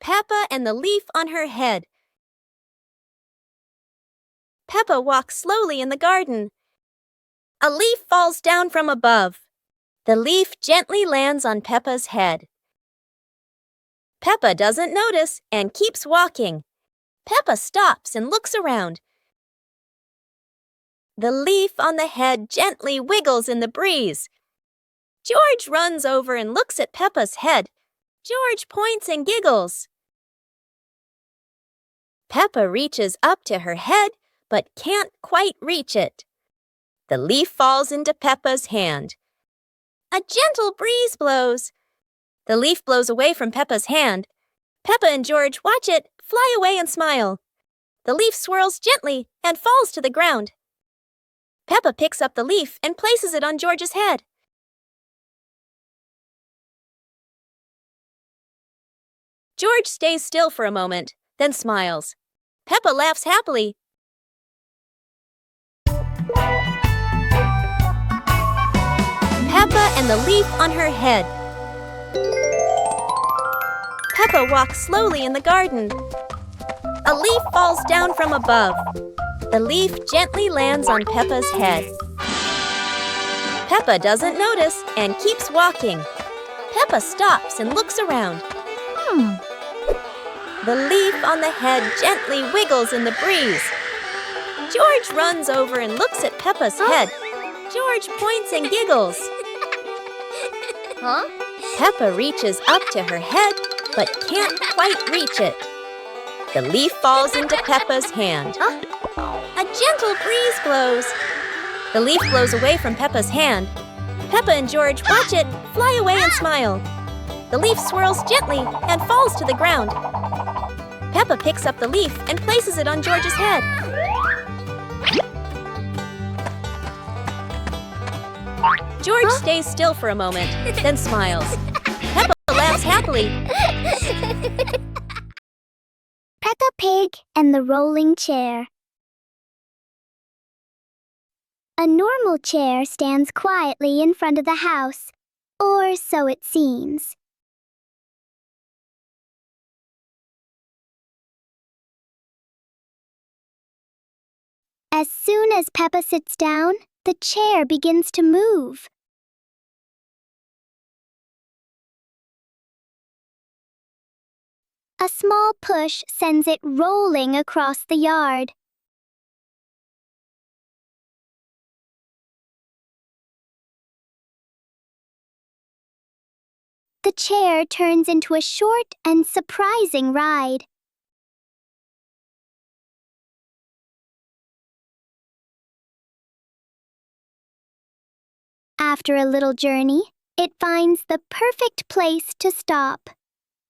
Peppa and the leaf on her head. Peppa walks slowly in the garden. A leaf falls down from above. The leaf gently lands on Peppa's head. Peppa doesn't notice and keeps walking. Peppa stops and looks around. The leaf on the head gently wiggles in the breeze. George runs over and looks at Peppa's head. George points and giggles. Peppa reaches up to her head, but can't quite reach it. The leaf falls into Peppa's hand. A gentle breeze blows. The leaf blows away from Peppa's hand. Peppa and George watch it fly away and smile. The leaf swirls gently and falls to the ground. Peppa picks up the leaf and places it on George's head. George stays still for a moment, then smiles. Peppa laughs happily. Peppa and the leaf on her head. Peppa walks slowly in the garden. A leaf falls down from above. The leaf gently lands on Peppa's head. Peppa doesn't notice and keeps walking. Peppa stops and looks around. The leaf on the head gently wiggles in the breeze. George runs over and looks at Peppa's head. George points and giggles. Peppa reaches up to her head, but can't quite reach it. The leaf falls into Peppa's hand. A gentle breeze blows. The leaf blows away from Peppa's hand. Peppa and George watch it fly away and smile. The leaf swirls gently and falls to the ground. Peppa picks up the leaf and places it on George's head. George stays still for a moment, then smiles. Peppa laughs happily. Peppa Pig and the rolling chair. A normal chair stands quietly in front of the house, or so it seems. As soon as Peppa sits down, the chair begins to move. A small push sends it rolling across the yard. The chair turns into a short and surprising ride. After a little journey, it finds the perfect place to stop.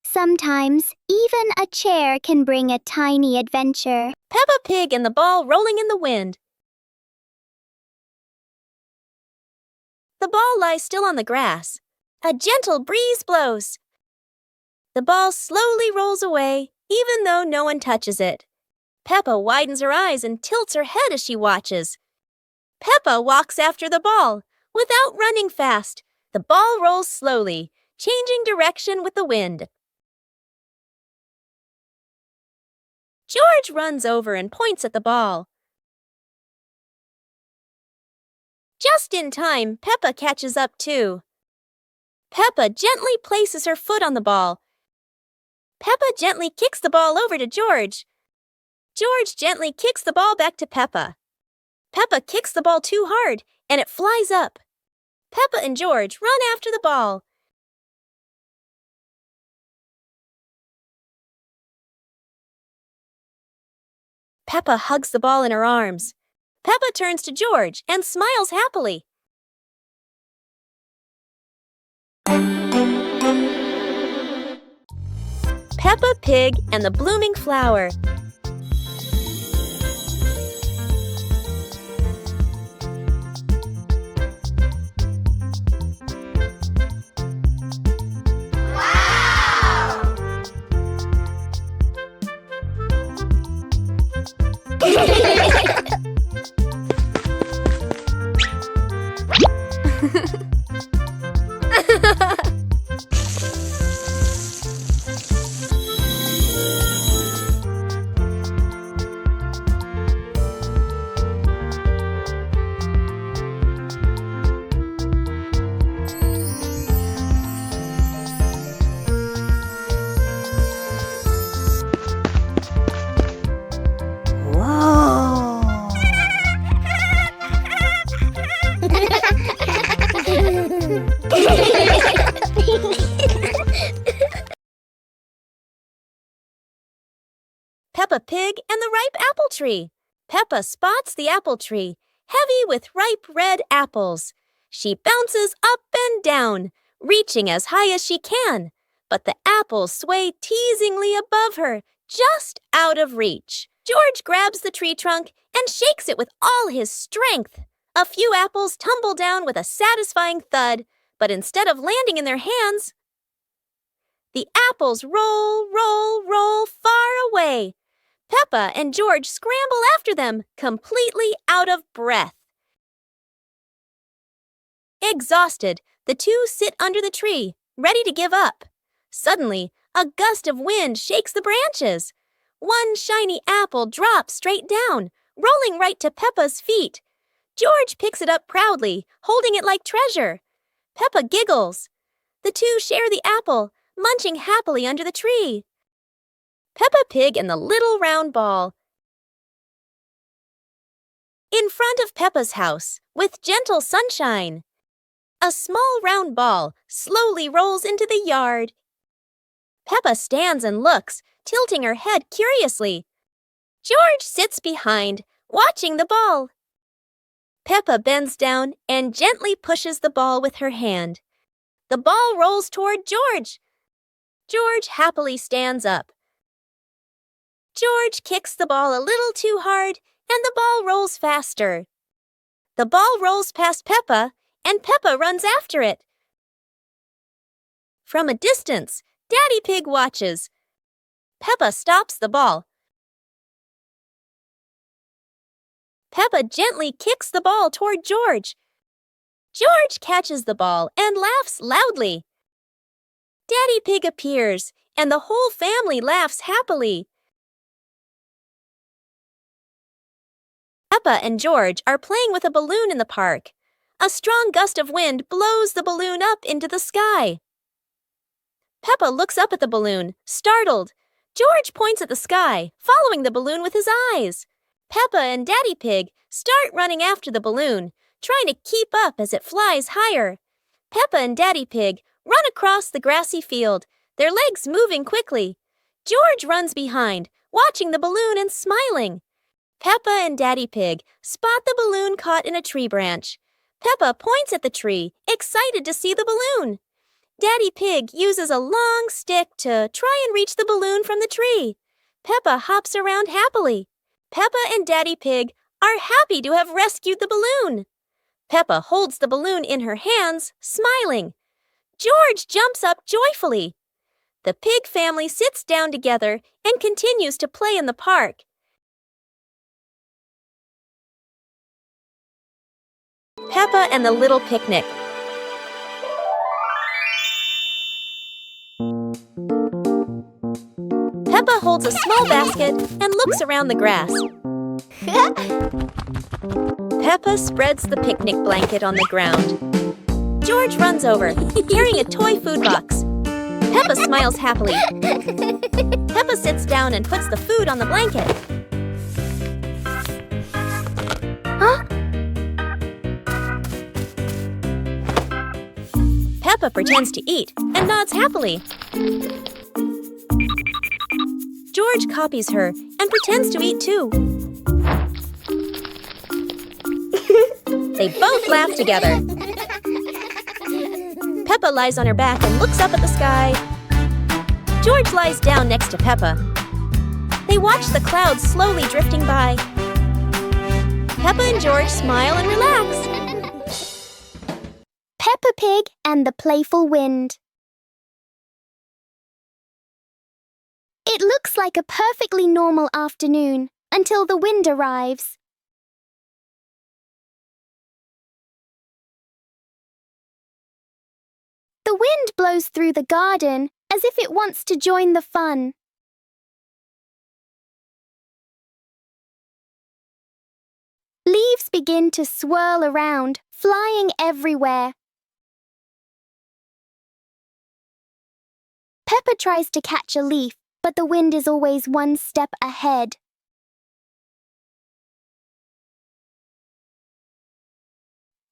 Sometimes, even a chair can bring a tiny adventure. Peppa Pig and the ball rolling in the wind. The ball lies still on the grass. A gentle breeze blows. The ball slowly rolls away, even though no one touches it. Peppa widens her eyes and tilts her head as she watches. Peppa walks after the ball. Without running fast, the ball rolls slowly, changing direction with the wind. George runs over and points at the ball. Just in time, Peppa catches up too. Peppa gently places her foot on the ball. Peppa gently kicks the ball over to George. George gently kicks the ball back to Peppa. Peppa kicks the ball too hard, and it flies up. Peppa and George run after the ball. Peppa hugs the ball in her arms. Peppa turns to George and smiles happily. Peppa Pig and the blooming flower. Peppa Pig and the ripe apple tree. Peppa spots the apple tree, heavy with ripe red apples. She bounces up and down, reaching as high as she can, but the apples sway teasingly above her, just out of reach. George grabs the tree trunk and shakes it with all his strength. A few apples tumble down with a satisfying thud, but instead of landing in their hands, the apples roll, roll, roll far away. Peppa and George scramble after them, completely out of breath. Exhausted, the two sit under the tree, ready to give up. Suddenly, a gust of wind shakes the branches. One shiny apple drops straight down, rolling right to Peppa's feet. George picks it up proudly, holding it like treasure. Peppa giggles. The two share the apple, munching happily under the tree. Peppa Pig and the little round ball. In front of Peppa's house, with gentle sunshine, a small round ball slowly rolls into the yard. Peppa stands and looks, tilting her head curiously. George sits behind, watching the ball. Peppa bends down and gently pushes the ball with her hand. The ball rolls toward George. George happily stands up. George kicks the ball a little too hard, and the ball rolls faster. The ball rolls past Peppa, and Peppa runs after it. From a distance, Daddy Pig watches. Peppa stops the ball. Peppa gently kicks the ball toward George. George catches the ball and laughs loudly. Daddy Pig appears, and the whole family laughs happily. Peppa and George are playing with a balloon in the park. A strong gust of wind blows the balloon up into the sky. Peppa looks up at the balloon, startled. George points at the sky, following the balloon with his eyes. Peppa and Daddy Pig start running after the balloon, trying to keep up as it flies higher. Peppa and Daddy Pig run across the grassy field, their legs moving quickly. George runs behind, watching the balloon and smiling. Peppa and Daddy Pig spot the balloon caught in a tree branch. Peppa points at the tree, excited to see the balloon. Daddy Pig uses a long stick to try and reach the balloon from the tree. Peppa hops around happily. Peppa and Daddy Pig are happy to have rescued the balloon. Peppa holds the balloon in her hands, smiling. George jumps up joyfully. The pig family sits down together and continues to play in the park. Peppa and the Little Picnic. Peppa holds a small basket and looks around the grass. Peppa spreads the picnic blanket on the ground. George runs over, carrying a toy food box. Peppa smiles happily. Peppa sits down and puts the food on the blanket. Huh? Peppa pretends to eat and nods happily. George copies her and pretends to eat too. They both laugh together. Peppa lies on her back and looks up at the sky. George lies down next to Peppa. They watch the clouds slowly drifting by. Peppa and George smile and relax. Peppa Pig and the Playful Wind. It looks like a perfectly normal afternoon until the wind arrives. The wind blows through the garden as if it wants to join the fun. Leaves begin to swirl around, flying everywhere. Peppa tries to catch a leaf, but the wind is always one step ahead.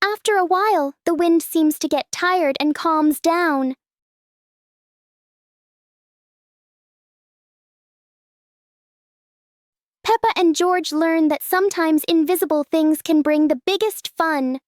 After a while, the wind seems to get tired and calms down. Peppa and George learn that sometimes invisible things can bring the biggest fun.